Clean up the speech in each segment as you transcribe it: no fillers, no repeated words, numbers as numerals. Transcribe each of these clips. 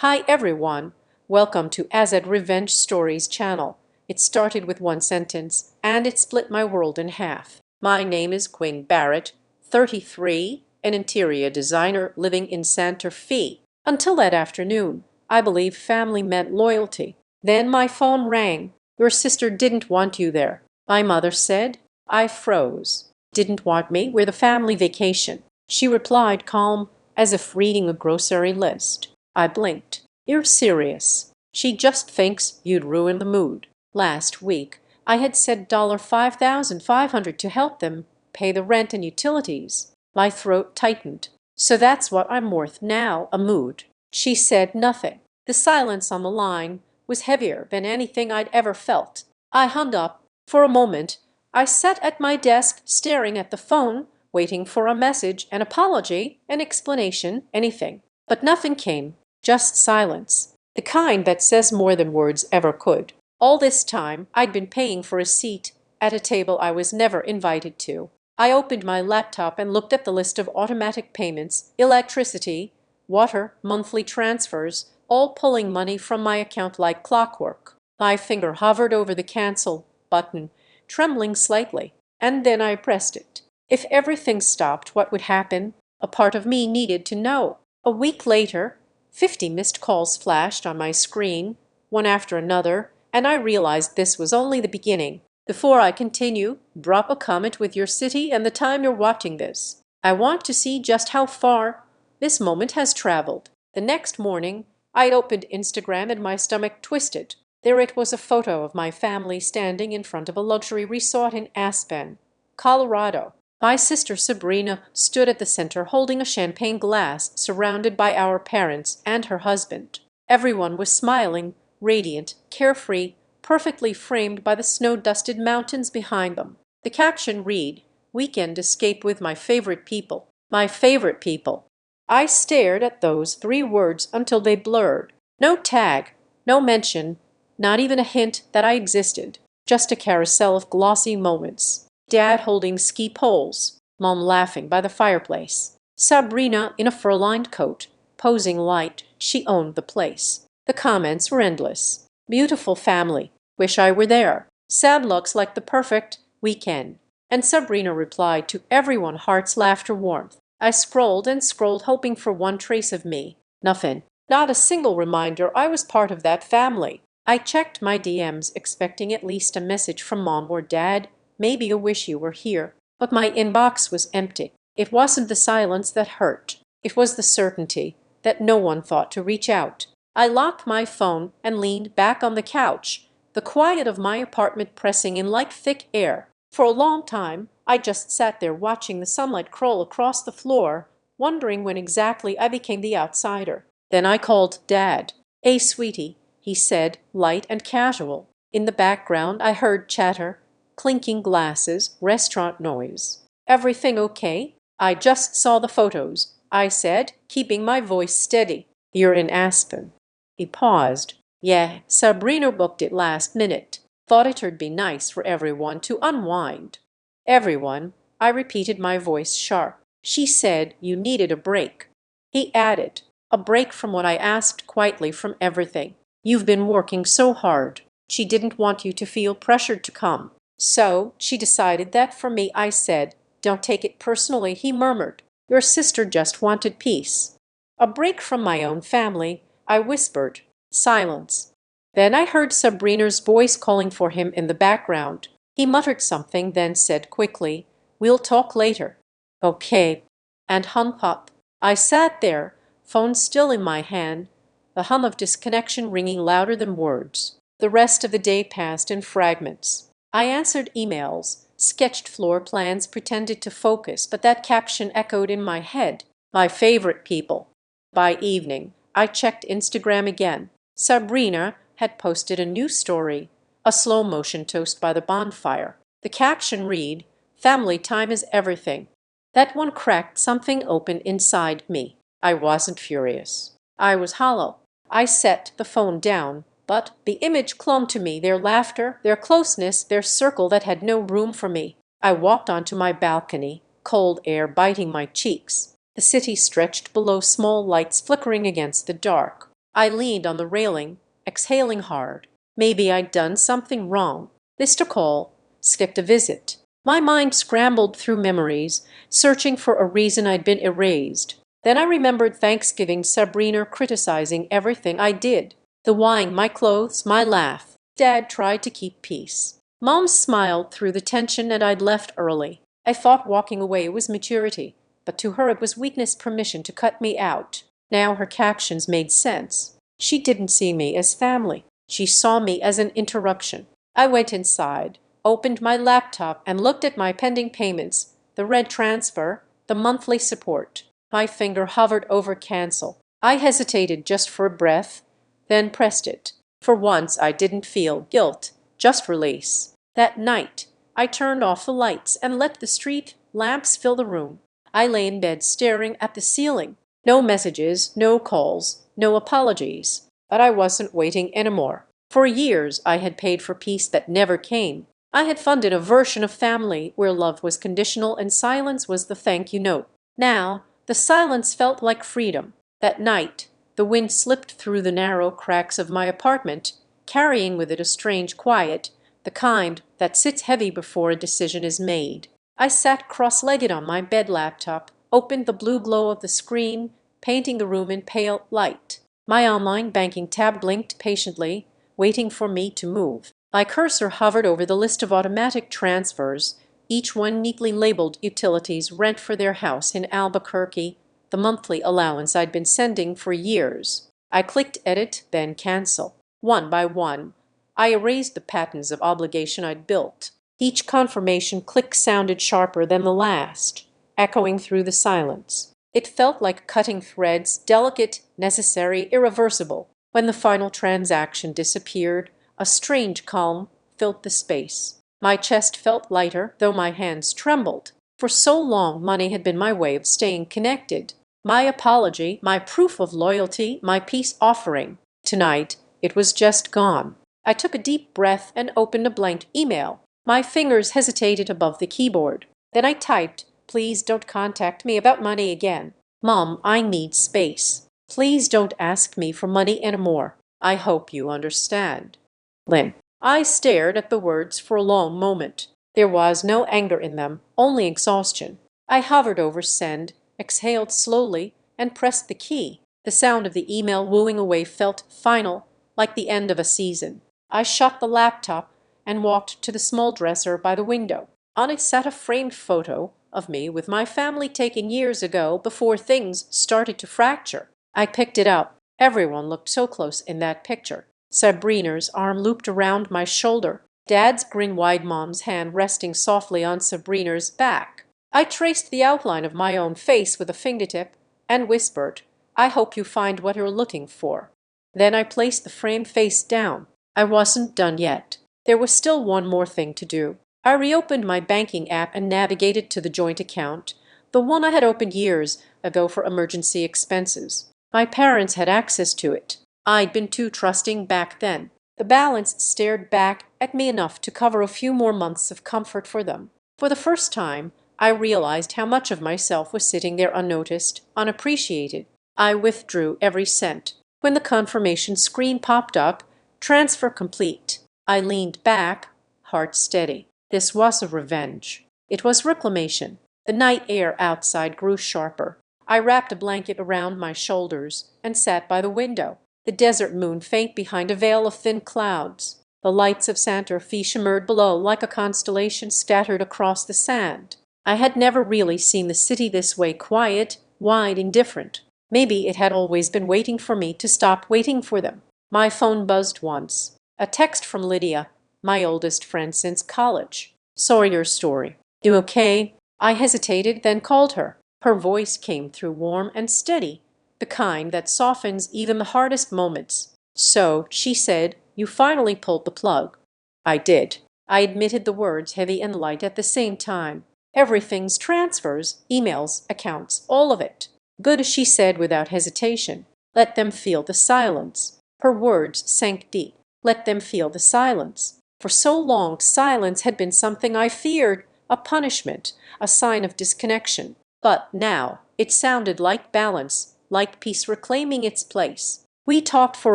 Hi everyone, welcome to Azad Revenge Stories channel. It started with one sentence, and it split my world in half. My name is Quinn Barrett, 33, an interior designer living in Santa Fe. Until that afternoon, I believed family meant loyalty. Then my phone rang. Your sister didn't want you there, my mother said. I froze. Didn't want me? We're the family vacation. She replied calm, as if reading a grocery list. I blinked. You're serious. She just thinks you'd ruin the mood. Last week, I had said $5,500 to help them pay the rent and utilities. My throat tightened. So that's what I'm worth now, a mood. She said nothing. The silence on the line was heavier than anything I'd ever felt. I hung up. For a moment, I sat at my desk staring at the phone, waiting for a message, an apology, an explanation, anything. But nothing came. Just silence. The kind that says more than words ever could. All this time, I'd been paying for a seat at a table I was never invited to. I opened my laptop and looked at the list of automatic payments, electricity, water, monthly transfers, all pulling money from my account like clockwork. My finger hovered over the cancel button, trembling slightly, and then I pressed it. If everything stopped, what would happen? A part of me needed to know. A week later, 50 missed calls flashed on my screen, one after another, and I realized this was only the beginning. Before I continue, drop a comment with your city and the time you're watching this. I want to see just how far this moment has traveled. The next morning, I opened Instagram and my stomach twisted. There it was, a photo of my family standing in front of a luxury resort in Aspen, Colorado. My sister Sabrina stood at the center holding a champagne glass surrounded by our parents and her husband. Everyone was smiling, radiant, carefree, perfectly framed by the snow-dusted mountains behind them. The caption read, "Weekend escape with my favorite people." My favorite people. I stared at those 3 words until they blurred. No tag, no mention, not even a hint that I existed. Just a carousel of glossy moments. Dad holding ski poles, Mom laughing by the fireplace, Sabrina in a fur-lined coat, posing light she owned the place. The comments were endless. Beautiful family. Wish I were there. Sad looks like the perfect weekend. And Sabrina replied to everyone, hearts, laughter, warmth. I scrolled and scrolled, hoping for one trace of me. Nothing. Not a single reminder I was part of that family. I checked my DMs, expecting at least a message from Mom or Dad, maybe a wish you were here. But my inbox was empty. It wasn't the silence that hurt. It was the certainty that no one thought to reach out. I locked my phone and leaned back on the couch, the quiet of my apartment pressing in like thick air. For a long time, I just sat there watching the sunlight crawl across the floor, wondering when exactly I became the outsider. Then I called Dad. "Hey, sweetie," he said, light and casual. In the background, I heard chatter, clinking glasses, restaurant noise. "Everything okay?" "I just saw the photos," I said, keeping my voice steady. "You're in Aspen." He paused. "Yeah, Sabrina booked it last minute. Thought it'd be nice for everyone to unwind." "Everyone?" I repeated, my voice sharp. "She said you needed a break." He added, "A break from what?" I asked quietly. "From everything. You've been working so hard." She didn't want you to feel pressured to come. "So she decided that for me." I said. "Don't take it personally," he murmured. "Your sister just wanted peace." "A break from my own family," I whispered. Silence. Then I heard Sabrina's voice calling for him in the background. He muttered something, then said quickly, "We'll talk later." "Okay," and hung up. I sat there, phone still in my hand, the hum of disconnection ringing louder than words. The rest of the day passed in fragments. I answered emails, sketched floor plans, pretended to focus, but that caption echoed in my head. My favorite people. By evening, I checked Instagram again. Sabrina had posted a new story, a slow-motion toast by the bonfire. The caption read, "Family time is everything." That one cracked something open inside me. I wasn't furious. I was hollow. I set the phone down, but the image clung to me, their laughter, their closeness, their circle that had no room for me. I walked onto my balcony, cold air biting my cheeks. The city stretched below, small lights flickering against the dark. I leaned on the railing, exhaling hard. Maybe I'd done something wrong. Missed a call, skipped a visit. My mind scrambled through memories, searching for a reason I'd been erased. Then I remembered Thanksgiving, Sabrina criticizing everything I did. The wine, my clothes, my laugh. Dad tried to keep peace. Mom smiled through the tension and I'd left early. I thought walking away was maturity, but to her it was weakness, permission to cut me out. Now her captions made sense. She didn't see me as family. She saw me as an interruption. I went inside, opened my laptop and looked at my pending payments, the red transfer, the monthly support. My finger hovered over cancel. I hesitated just for a breath, then pressed it. For once I didn't feel guilt, just release. That night, I turned off the lights and let the street lamps fill the room. I lay in bed staring at the ceiling. No messages, no calls, no apologies. But I wasn't waiting anymore. For years I had paid for peace that never came. I had funded a version of family where love was conditional and silence was the thank you note. Now, the silence felt like freedom. That night, the wind slipped through the narrow cracks of my apartment, carrying with it a strange quiet, the kind that sits heavy before a decision is made. I sat cross-legged on my bed laptop, opened the blue glow of the screen, painting the room in pale light. My online banking tab blinked patiently, waiting for me to move. My cursor hovered over the list of automatic transfers, each one neatly labeled utilities, rent for their house in Albuquerque, the monthly allowance I'd been sending for years. I clicked edit, then cancel. One by one, I erased the patterns of obligation I'd built. Each confirmation click sounded sharper than the last, echoing through the silence. It felt like cutting threads, delicate, necessary, irreversible. When the final transaction disappeared, a strange calm filled the space. My chest felt lighter, though my hands trembled. For so long, money had been my way of staying connected. My apology, my proof of loyalty, my peace offering. Tonight, it was just gone. I took a deep breath and opened a blank email. My fingers hesitated above the keyboard. Then I typed, "Please don't contact me about money again. Mom, I need space. Please don't ask me for money anymore. I hope you understand. Lynn." I stared at the words for a long moment. There was no anger in them, only exhaustion. I hovered over send, exhaled slowly, and pressed the key. The sound of the email wooing away felt final, like the end of a season. I shut the laptop and walked to the small dresser by the window. On it sat a framed photo of me with my family taken years ago before things started to fracture. I picked it up. Everyone looked so close in that picture. Sabrina's arm looped around my shoulder. Dad's grin wide, Mom's hand resting softly on Sabrina's back. I traced the outline of my own face with a fingertip and whispered, "I hope you find what you're looking for." Then I placed the framed face down. I wasn't done yet. There was still one more thing to do. I reopened my banking app and navigated to the joint account, the one I had opened years ago for emergency expenses. My parents had access to it. I'd been too trusting back then. The balance stared back at me enough to cover a few more months of comfort for them. For the first time, I realized how much of myself was sitting there unnoticed, unappreciated. I withdrew every cent. When the confirmation screen popped up, "Transfer complete," I leaned back, heart steady. This was a revenge. It was reclamation. The night air outside grew sharper. I wrapped a blanket around my shoulders and sat by the window. The desert moon faint behind a veil of thin clouds. The lights of Santa Fe shimmered below like a constellation scattered across the sand. I had never really seen the city this way, quiet, wide, indifferent. Maybe it had always been waiting for me to stop waiting for them. My phone buzzed once. A text from Lydia, my oldest friend since college. "Saw your story. You okay?" I hesitated, then called her. Her voice came through warm and steady, the kind that softens even the hardest moments. "So," she said, "you finally pulled the plug." I did. I admitted the words heavy and light at the same time. "Everything's transfers, emails, accounts, all of it." "Good," she said without hesitation. "Let them feel the silence." Her words sank deep. Let them feel the silence. For so long, silence had been something I feared, a punishment, a sign of disconnection. But now it sounded like balance, like peace reclaiming its place. We talked for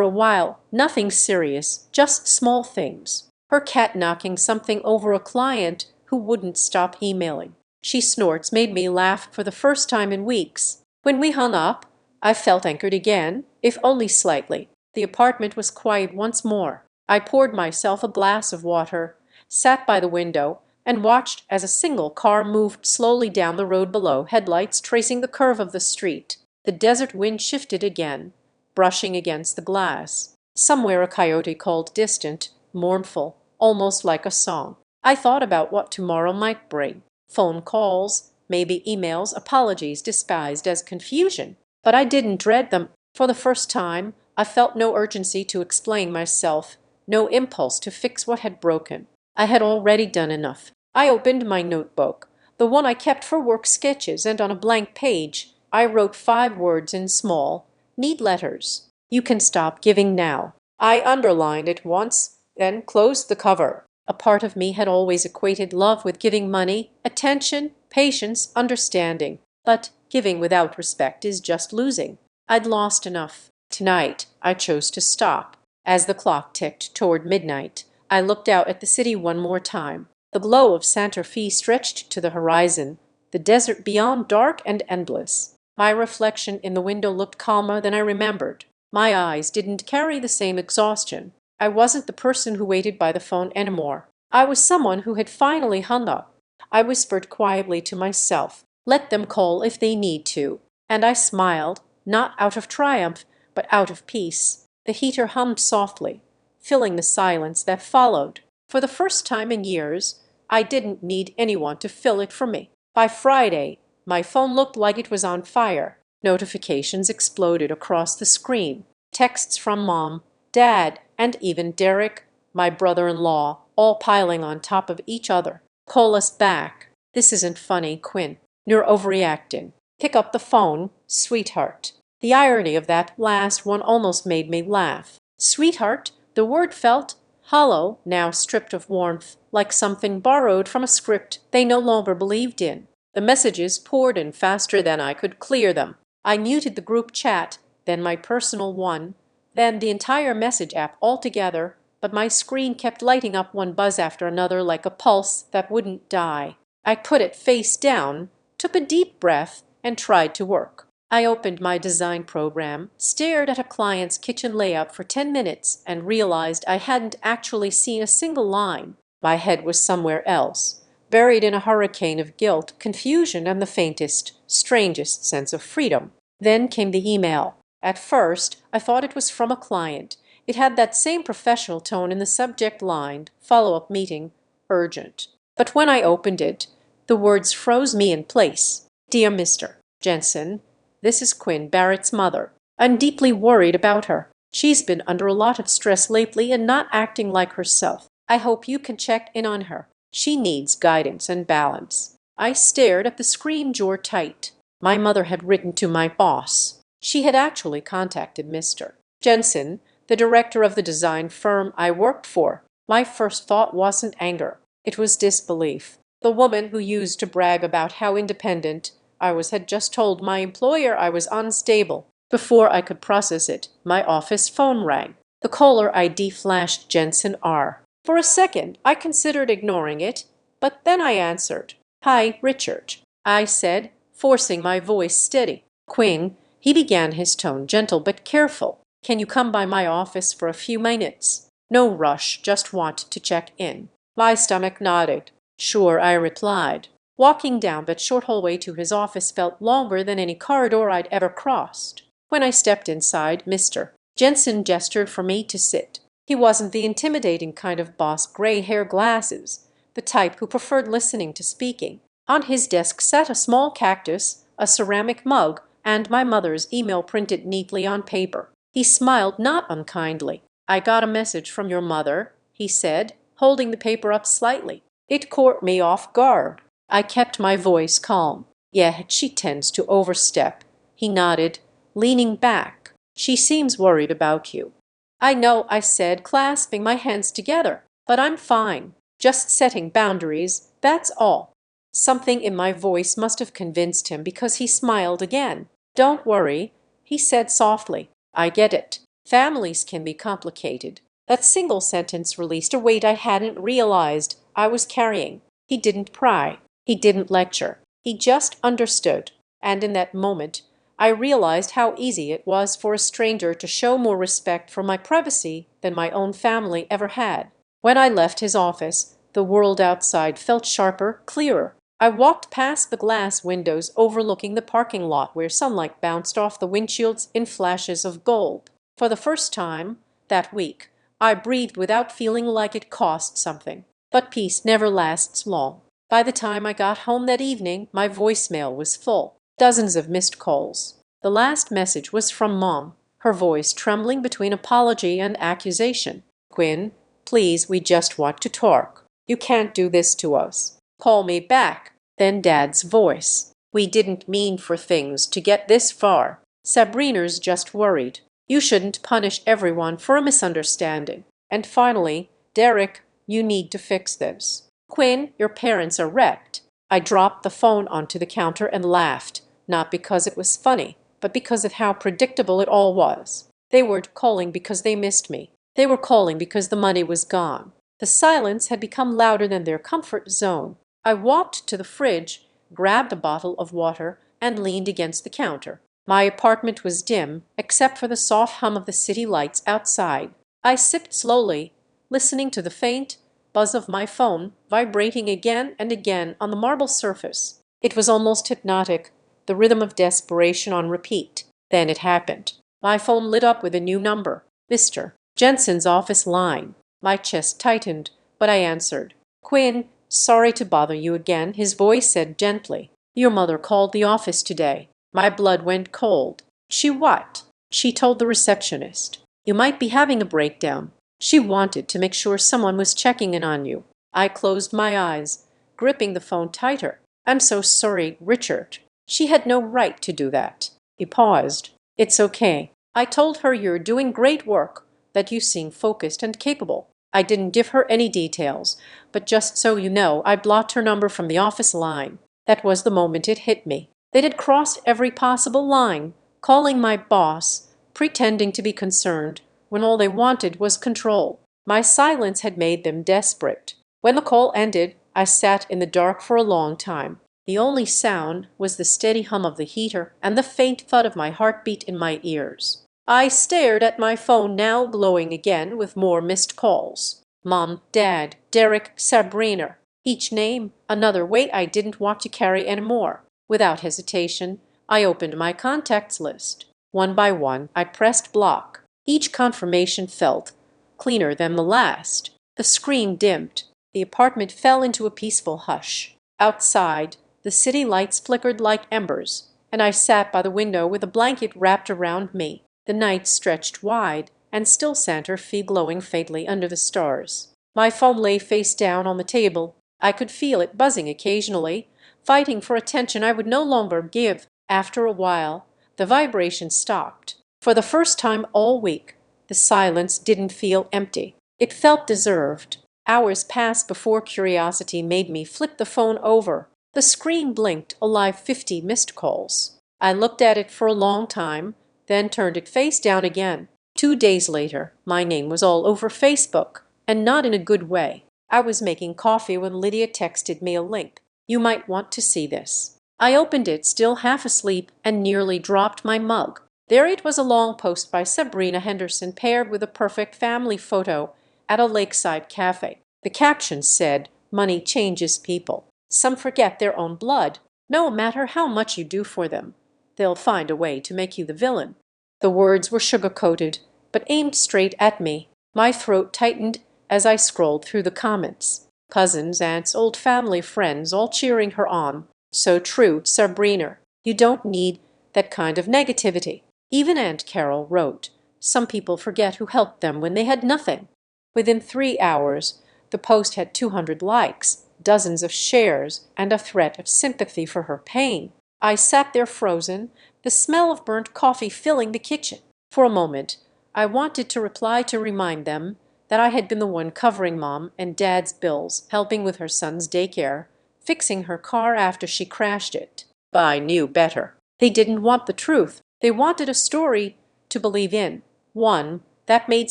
a while, nothing serious, just small things. Her cat knocking something over a client who wouldn't stop emailing. She snorts made me laugh for the first time in weeks. When we hung up, I felt anchored again, if only slightly. The apartment was quiet once more. I poured myself a glass of water, sat by the window, and watched as a single car moved slowly down the road below, headlights tracing the curve of the street. The desert wind shifted again, brushing against the glass. Somewhere a coyote called, distant, mournful, almost like a song. I thought about what tomorrow might bring. Phone calls, maybe emails, apologies disguised as confusion. But I didn't dread them. For the first time, I felt no urgency to explain myself, no impulse to fix what had broken. I had already done enough. I opened my notebook, the one I kept for work sketches, and on a blank page, I wrote 5 words in small, neat letters. "You can stop giving now." I underlined it once, then closed the cover. A part of me had always equated love with giving money, attention, patience, understanding. But giving without respect is just losing. I'd lost enough. Tonight, I chose to stop. As the clock ticked toward midnight, I looked out at the city one more time. The glow of Santa Fe stretched to the horizon, the desert beyond dark and endless. My reflection in the window looked calmer than I remembered. My eyes didn't carry the same exhaustion. I wasn't the person who waited by the phone anymore. I was someone who had finally hung up. I whispered quietly to myself, "Let them call if they need to." And I smiled, not out of triumph, but out of peace. The heater hummed softly, filling the silence that followed. For the first time in years, I didn't need anyone to fill it for me. By Friday, my phone looked like it was on fire. Notifications exploded across the screen. Texts from Mom, Dad, and even Derek, my brother-in-law, all piling on top of each other. "Call us back." "This isn't funny, Quinn. You're overreacting." "Pick up the phone, sweetheart." The irony of that last one almost made me laugh. Sweetheart, the word felt hollow, now stripped of warmth, like something borrowed from a script they no longer believed in. The messages poured in faster than I could clear them. I muted the group chat, then my personal one, then the entire message app altogether, but my screen kept lighting up one buzz after another like a pulse that wouldn't die. I put it face down, took a deep breath, and tried to work. I opened my design program, stared at a client's kitchen layout for 10 minutes, and realized I hadn't actually seen a single line. My head was somewhere else, buried in a hurricane of guilt, confusion, and the faintest, strangest sense of freedom. Then came the email. At first, I thought it was from a client. It had that same professional tone in the subject line, follow-up meeting, urgent. But when I opened it, the words froze me in place. "Dear Mr. Jensen, this is Quinn Barrett's mother. I'm deeply worried about her. She's been under a lot of stress lately and not acting like herself. I hope you can check in on her. She needs guidance and balance." I stared at the screen, jaw tight. My mother had written to my boss. She had actually contacted Mr. Jensen, the director of the design firm I worked for. My first thought wasn't anger. It was disbelief. The woman who used to brag about how independent I was had just told my employer I was unstable. Before I could process it, my office phone rang. The caller ID flashed Jensen R. For a second, I considered ignoring it, but then I answered. "Hi, Richard," I said, forcing my voice steady. "Quinn," he began, his tone gentle but careful. "Can you come by my office for a few minutes?" "No rush, just want to check in." My stomach nodded. "Sure," I replied. Walking down that short hallway to his office felt longer than any corridor I'd ever crossed. When I stepped inside, Mr. Jensen gestured for me to sit. He wasn't the intimidating kind of boss, gray hair, glasses, the type who preferred listening to speaking. On his desk sat a small cactus, a ceramic mug, and my mother's email printed neatly on paper. He smiled not unkindly. "I got a message from your mother," he said, holding the paper up slightly. It caught me off guard. I kept my voice calm. "Yeah, she tends to overstep." He nodded, leaning back. "She seems worried about you." "I know," I said, clasping my hands together. "But I'm fine. Just setting boundaries, that's all." Something in my voice must have convinced him, because he smiled again. "Don't worry," he said softly. "I get it. Families can be complicated. That single sentence released a weight I hadn't realized I was carrying. He didn't pry. He didn't lecture. He just understood. And in that moment, I realized how easy it was for a stranger to show more respect for my privacy than my own family ever had. When I left his office, the world outside felt sharper, clearer. I walked past the glass windows overlooking the parking lot where sunlight bounced off the windshields in flashes of gold. For the first time that week, I breathed without feeling like it cost something. But peace never lasts long. By the time I got home that evening, my voicemail was full. Dozens of missed calls. The last message was from Mom, her voice trembling between apology and accusation. "Quinn, please, we just want to talk. You can't do this to us. Call me back." Then Dad's voice. "We didn't mean for things to get this far. Sabrina's just worried. You shouldn't punish everyone for a misunderstanding." And finally, "Derek, you need to fix this. Quinn, your parents are wrecked." I dropped the phone onto the counter and laughed, not because it was funny, but because of how predictable it all was. They weren't calling because they missed me. They were calling because the money was gone. The silence had become louder than their comfort zone. I walked to the fridge, grabbed a bottle of water, and leaned against the counter. My apartment was dim, except for the soft hum of the city lights outside. I sipped slowly, listening to the faint buzz of my phone vibrating again and again on the marble surface. It was almost hypnotic, the rhythm of desperation on repeat. Then it happened. My phone lit up with a new number. Mr. Jensen's office line. My chest tightened, but I answered. "Quinn, sorry to bother you again," his voice said gently. "Your mother called the office today." My blood went cold. "She what?" "She told the receptionist you might be having a breakdown. She wanted to make sure someone was checking in on you." I closed my eyes, gripping the phone tighter. "I'm so sorry, Richard. She had no right to do that." He paused. "It's okay. I told her you're doing great work, that you seem focused and capable." I didn't give her any details, but just so you know, I blocked her number from the office line. That was the moment it hit me. They had crossed every possible line, calling my boss, pretending to be concerned, when all they wanted was control. My silence had made them desperate. When the call ended, I sat in the dark for a long time. The only sound was the steady hum of the heater and the faint thud of my heartbeat in my ears. I stared at my phone, now glowing again with more missed calls. Mom, Dad, Derek, Sabrina. Each name another weight I didn't want to carry anymore. Without hesitation, I opened my contacts list. One by one, I pressed block. Each confirmation felt cleaner than the last. The screen dimmed. The apartment fell into a peaceful hush. Outside, the city lights flickered like embers, and I sat by the window with a blanket wrapped around me. The night stretched wide, and still Santa Fe glowing faintly under the stars. My phone lay face down on the table. I could feel it buzzing occasionally, fighting for attention I would no longer give. After a while, the vibration stopped. For the first time all week, the silence didn't feel empty. It felt deserved. Hours passed before curiosity made me flip the phone over. The screen blinked a live 50 missed calls. I looked at it for a long time, then turned it face down again. 2 days later, my name was all over Facebook, and not in a good way. I was making coffee when Lydia texted me a link. "You might want to see this." I opened it, still half asleep, and nearly dropped my mug. There it was, a long post by Sabrina Henderson paired with a perfect family photo at a lakeside cafe. The caption said, "Money changes people. Some forget their own blood. No matter how much you do for them, they'll find a way to make you the villain." The words were sugar-coated, but aimed straight at me. My throat tightened as I scrolled through the comments. Cousins, aunts, old family friends, all cheering her on. "So true, Sabrina. You don't need that kind of negativity." Even Aunt Carol wrote, "Some people forget who helped them when they had nothing." Within 3 hours, the post had 200 likes, dozens of shares, and a threat of sympathy for her pain. I sat there frozen, the smell of burnt coffee filling the kitchen. For a moment, I wanted to reply to remind them that I had been the one covering Mom and Dad's bills, helping with her son's daycare, fixing her car after she crashed it. But I knew better. They didn't want the truth. They wanted a story to believe in, One that made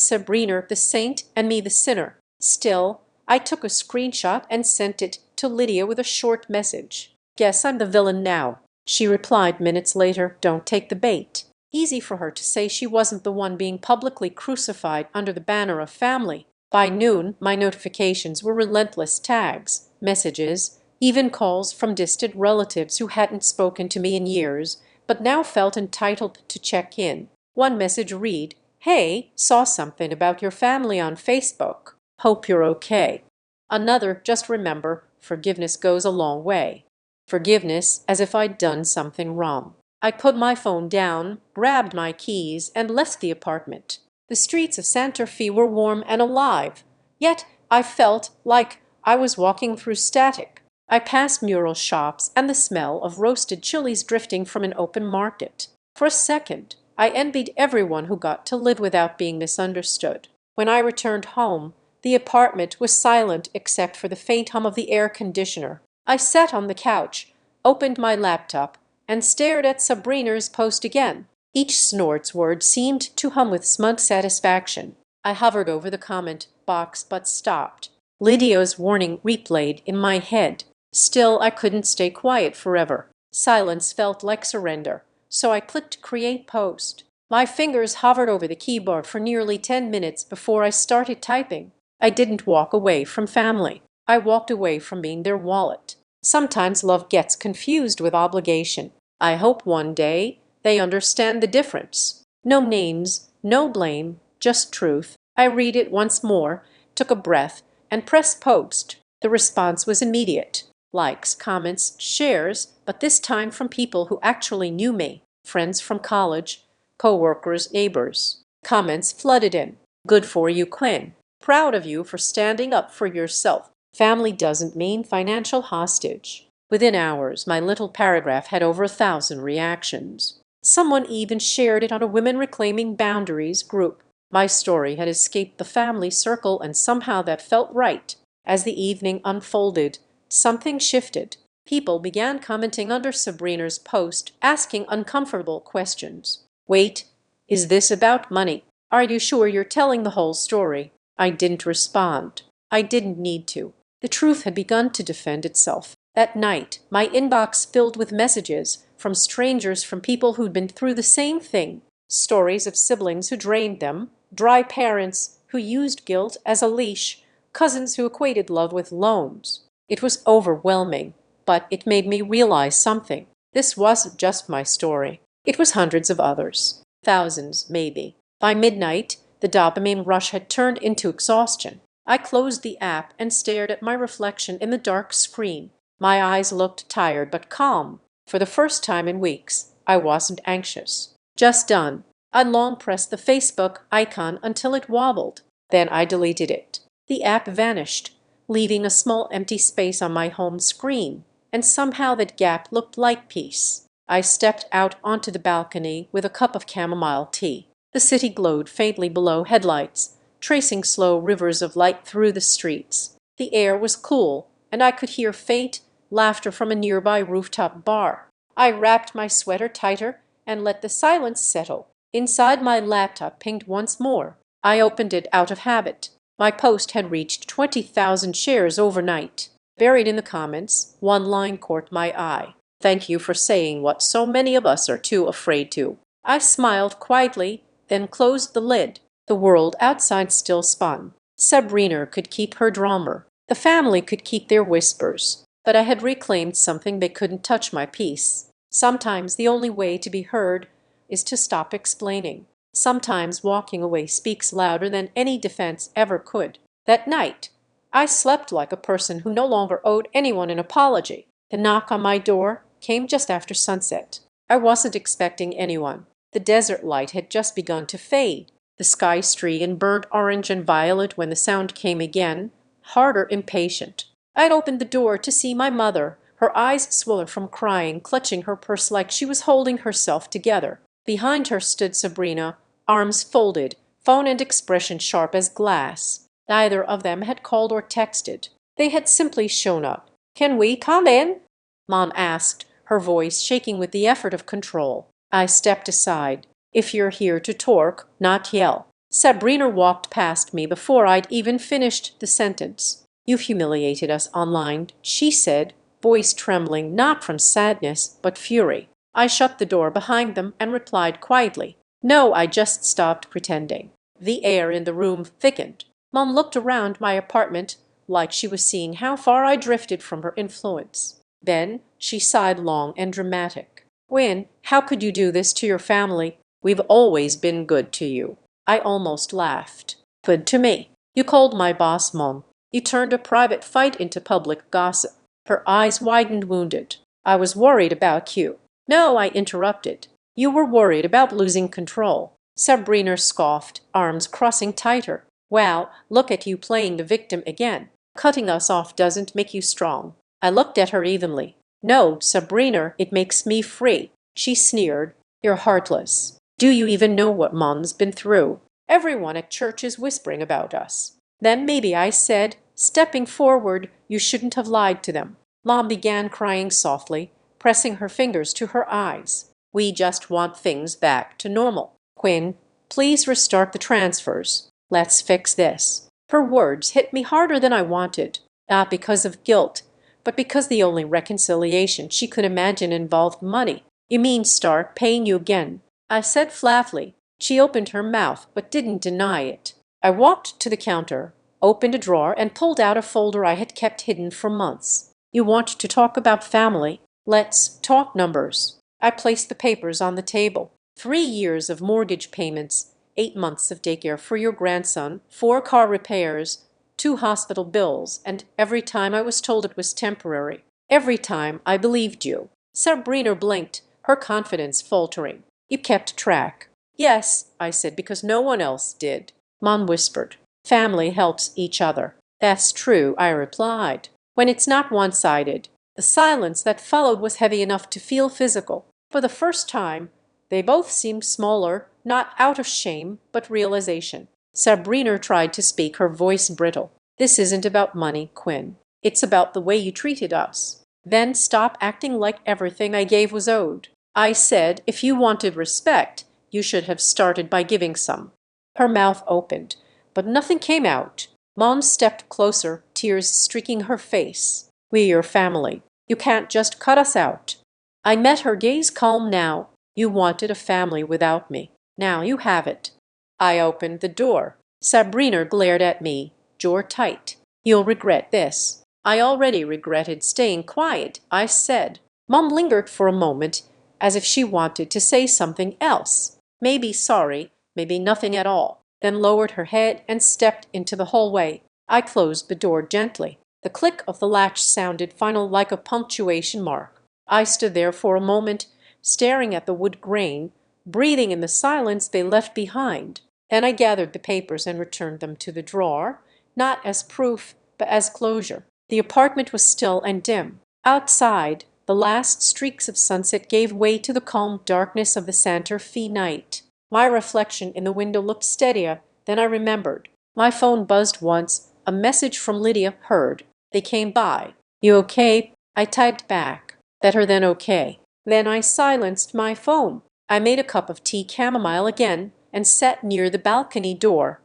Sabrina the saint and me the sinner. Still, I took a screenshot and sent it to Lydia with a short message. "Guess I'm the villain now." She replied minutes later, "Don't take the bait." Easy for her to say she wasn't the one being publicly crucified under the banner of family. By noon, my notifications were relentless tags, messages, even calls from distant relatives who hadn't spoken to me in years, but now felt entitled to check in. One message read, "Hey, saw something about your family on Facebook. Hope you're okay." Another, "Just remember, forgiveness goes a long way." Forgiveness, as if I'd done something wrong. I put my phone down, grabbed my keys, and left the apartment. The streets of Santa Fe were warm and alive, yet I felt like I was walking through static. I passed mural shops and the smell of roasted chilies drifting from an open market. For a second, I envied everyone who got to live without being misunderstood. When I returned home, the apartment was silent except for the faint hum of the air conditioner. I sat on the couch, opened my laptop, and stared at Sabrina's post again. Each Snort's word seemed to hum with smug satisfaction. I hovered over the comment box but stopped. Lydia's warning replayed in my head. Still, I couldn't stay quiet forever. Silence felt like surrender, so I clicked Create Post. My fingers hovered over the keyboard for nearly 10 minutes before I started typing. I didn't walk away from family. I walked away from being their wallet. Sometimes love gets confused with obligation. I hope one day they understand the difference. No names, no blame, just truth. I read it once more, took a breath, and pressed post. The response was immediate. Likes, comments, shares, but this time from people who actually knew me. Friends from college, co-workers, neighbors. Comments flooded in. "Good for you, Quinn. Proud of you for standing up for yourself. Family doesn't mean financial hostage." Within hours, my little paragraph had over 1,000 reactions. Someone even shared it on a Women Reclaiming Boundaries group. My story had escaped the family circle, and somehow that felt right. As the evening unfolded, something shifted. People began commenting under Sabrina's post, asking uncomfortable questions. "Wait, is this about money? Are you sure you're telling the whole story?" I didn't respond. I didn't need to. The truth had begun to defend itself. At night, my inbox filled with messages from strangers, from people who'd been through the same thing. Stories of siblings who drained them, dry parents who used guilt as a leash, cousins who equated love with loans. It was overwhelming, but it made me realize something. This wasn't just my story. It was hundreds of others. Thousands, maybe. By midnight, the dopamine rush had turned into exhaustion. I closed the app and stared at my reflection in the dark screen. My eyes looked tired but calm. For the first time in weeks, I wasn't anxious. Just done. I long pressed the Facebook icon until it wobbled. Then I deleted it. The app vanished, leaving a small empty space on my home screen, and somehow that gap looked like peace. I stepped out onto the balcony with a cup of chamomile tea. The city glowed faintly below headlights, tracing slow rivers of light through the streets. The air was cool, and I could hear faint laughter from a nearby rooftop bar. I wrapped my sweater tighter and let the silence settle. Inside, my laptop pinged once more. I opened it out of habit. My post had reached 20,000 shares overnight. Buried in the comments, one line caught my eye. "Thank you for saying what so many of us are too afraid to." I smiled quietly, then closed the lid. The world outside still spun. Sabrina could keep her drama. The family could keep their whispers. But I had reclaimed something they couldn't touch: my peace. Sometimes the only way to be heard is to stop explaining. Sometimes walking away speaks louder than any defense ever could. That night, I slept like a person who no longer owed anyone an apology. The knock on my door came just after sunset. I wasn't expecting anyone. The desert light had just begun to fade, the sky streaked burnt orange and violet when the sound came again, harder, impatient. I'd opened the door to see my mother, her eyes swollen from crying, clutching her purse like she was holding herself together. Behind her stood Sabrina, arms folded, phone and expression sharp as glass. Neither of them had called or texted. They had simply shown up. "Can we come in?" Mom asked, her voice shaking with the effort of control. I stepped aside. If you're here to talk, not yell." Sabrina walked past me before I'd even finished the sentence. "You've humiliated us online," she said, voice trembling not from sadness but fury. I shut the door behind them and replied quietly, "No, I just stopped pretending." The air in the room thickened. Mom looked around my apartment like she was seeing how far I drifted from her influence. Then she sighed long and dramatic. "Win, how could you do this to your family? We've always been good to you." I almost laughed. "Good to me? You called my boss Mom. You turned a private fight into public gossip." Her eyes widened, wounded. "I was worried about you." "No," I interrupted. "You were worried about losing control." Sabrina scoffed, arms crossing tighter. "Wow, look at you playing the victim again. Cutting us off doesn't make you strong." I looked at her evenly. "No, Sabrina, it makes me free." She sneered. "You're heartless. Do you even know what Mom's been through? Everyone at church is whispering about us." "Then maybe," I said, stepping forward, "you shouldn't have lied to them." Mom began crying softly, pressing her fingers to her eyes. "We just want things back to normal. Quinn, please restart the transfers. Let's fix this." Her words hit me harder than I wanted, not because of guilt, but because the only reconciliation she could imagine involved money. "You mean start paying you again?" I said flatly. She opened her mouth but didn't deny it. I walked to the counter, opened a drawer, and pulled out a folder I had kept hidden for months. "You want to talk about family? Let's talk numbers." I placed the papers on the table. 3 years of mortgage payments, 8 months of daycare for your grandson, 4 car repairs, 2 hospital bills, and every time I was told it was temporary. Every time I believed you. Sabrina blinked, her confidence faltering. "You kept track." "Yes," I said, "because no one else did." Mom whispered, "Family helps each other." "That's true," I replied, "when it's not one-sided." The silence that followed was heavy enough to feel physical. For the first time, they both seemed smaller, not out of shame, but realization. Sabrina tried to speak, her voice brittle. "This isn't about money, Quinn. It's about the way you treated us." "Then stop acting like everything I gave was owed." I said, "If you wanted respect, you should have started by giving some." Her mouth opened, but nothing came out. Mom stepped closer, tears streaking her face. "We're your family. You can't just cut us out." I met her gaze, calm now. "You wanted a family without me. Now you have it." I opened the door. Sabrina glared at me, jaw tight. "You'll regret this." I already regretted staying quiet, I said. Mom lingered for a moment, as if she wanted to say something else. Maybe sorry, maybe nothing at all. Then lowered her head and stepped into the hallway. I closed the door gently. The click of the latch sounded final, like a punctuation mark. I stood there for a moment, staring at the wood grain, breathing in the silence they left behind. Then I gathered the papers and returned them to the drawer, not as proof, but as closure. The apartment was still and dim. Outside, the last streaks of sunset gave way to the calm darkness of the Santa Fe night. My reflection in the window looked steadier. Then I remembered. My phone buzzed once, a message from Lydia, heard. They came by. "You okay?" I typed back. "Better than okay." Then I silenced my phone. I made a cup of tea, chamomile again, and sat near the balcony door,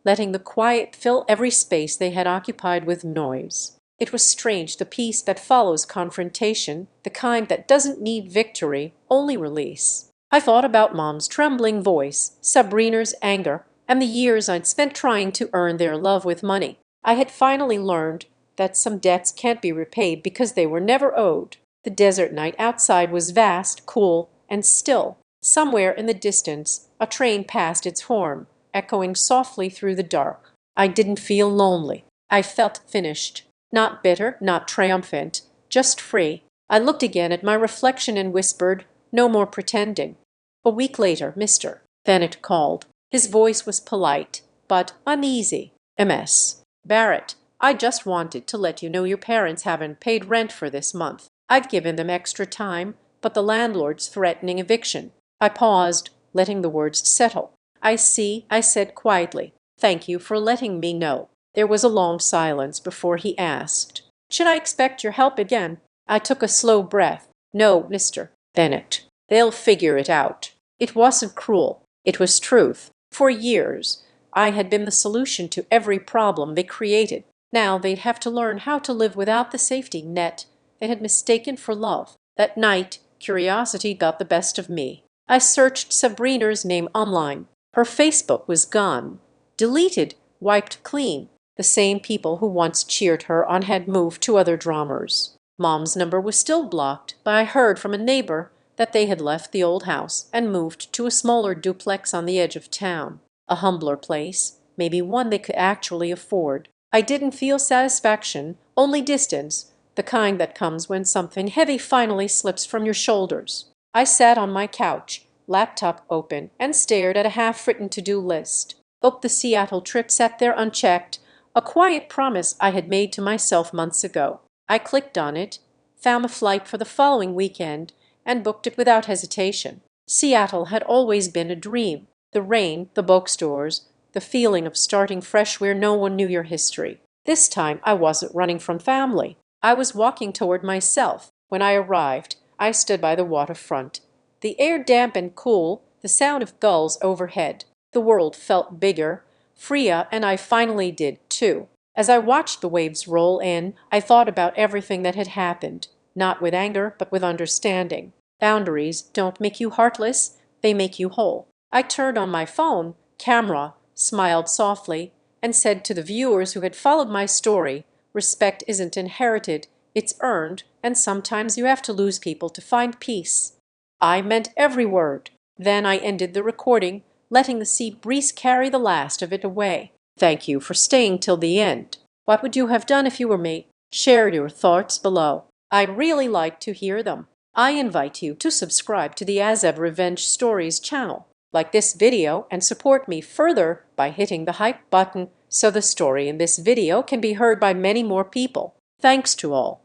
letting the quiet fill every space they had occupied with noise. It was strange, the peace that follows confrontation, the kind that doesn't need victory, only release. I thought about Mom's trembling voice, Sabrina's anger, and the years I'd spent trying to earn their love with money. I had finally learned that some debts can't be repaid because they were never owed. The desert night outside was vast, cool, and still. Somewhere in the distance, a train passed its horn, echoing softly through the dark. I didn't feel lonely. I felt finished. Not bitter, not triumphant, just free. I looked again at my reflection and whispered, "No more pretending." A week later, Mr. Bennett called. His voice was polite, but uneasy. "MS. Barrett, I just wanted to let you know your parents haven't paid rent for this month. I've given them extra time, but the landlord's threatening eviction." I paused, letting the words settle. "I see," I said quietly. "Thank you for letting me know." There was a long silence before he asked, "Should I expect your help again?" I took a slow breath. "No, Mr. Bennett. They'll figure it out." It wasn't cruel. It was truth. For years, I had been the solution to every problem they created. Now they'd have to learn how to live without the safety net they had mistaken for love. That night, curiosity got the best of me. I searched Sabrina's name online. Her Facebook was gone. Deleted, wiped clean. The same people who once cheered her on had moved to other dramas. Mom's number was still blocked, but I heard from a neighbor that they had left the old house and moved to a smaller duplex on the edge of town. A humbler place, maybe one they could actually afford. I didn't feel satisfaction, only distance, the kind that comes when something heavy finally slips from your shoulders. I sat on my couch, laptop open, and stared at a half-written to-do list. Booked the Seattle trip sat there unchecked, a quiet promise I had made to myself months ago. I clicked on it, found a flight for the following weekend, and booked it without hesitation. Seattle had always been a dream. The rain, the bookstores, the feeling of starting fresh where no one knew your history. This time I wasn't running from family. I was walking toward myself. When I arrived, I stood by the waterfront. The air damp and cool, the sound of gulls overhead. The world felt bigger, freer, and I finally did too. As I watched the waves roll in, I thought about everything that had happened, not with anger, but with understanding. Boundaries don't make you heartless, they make you whole. I turned on my phone, camera, smiled softly, and said to the viewers who had followed my story, respect isn't inherited, it's earned, and sometimes you have to lose people to find peace. I meant every word. Then I ended the recording, letting the sea breeze carry the last of it away. Thank you for staying till the end. What would you have done if you were me? Share your thoughts below. I'd really like to hear them. I invite you to subscribe to the Azad Revenge Stories channel. Like this video and support me further by hitting the hype button so the story in this video can be heard by many more people. Thanks to all.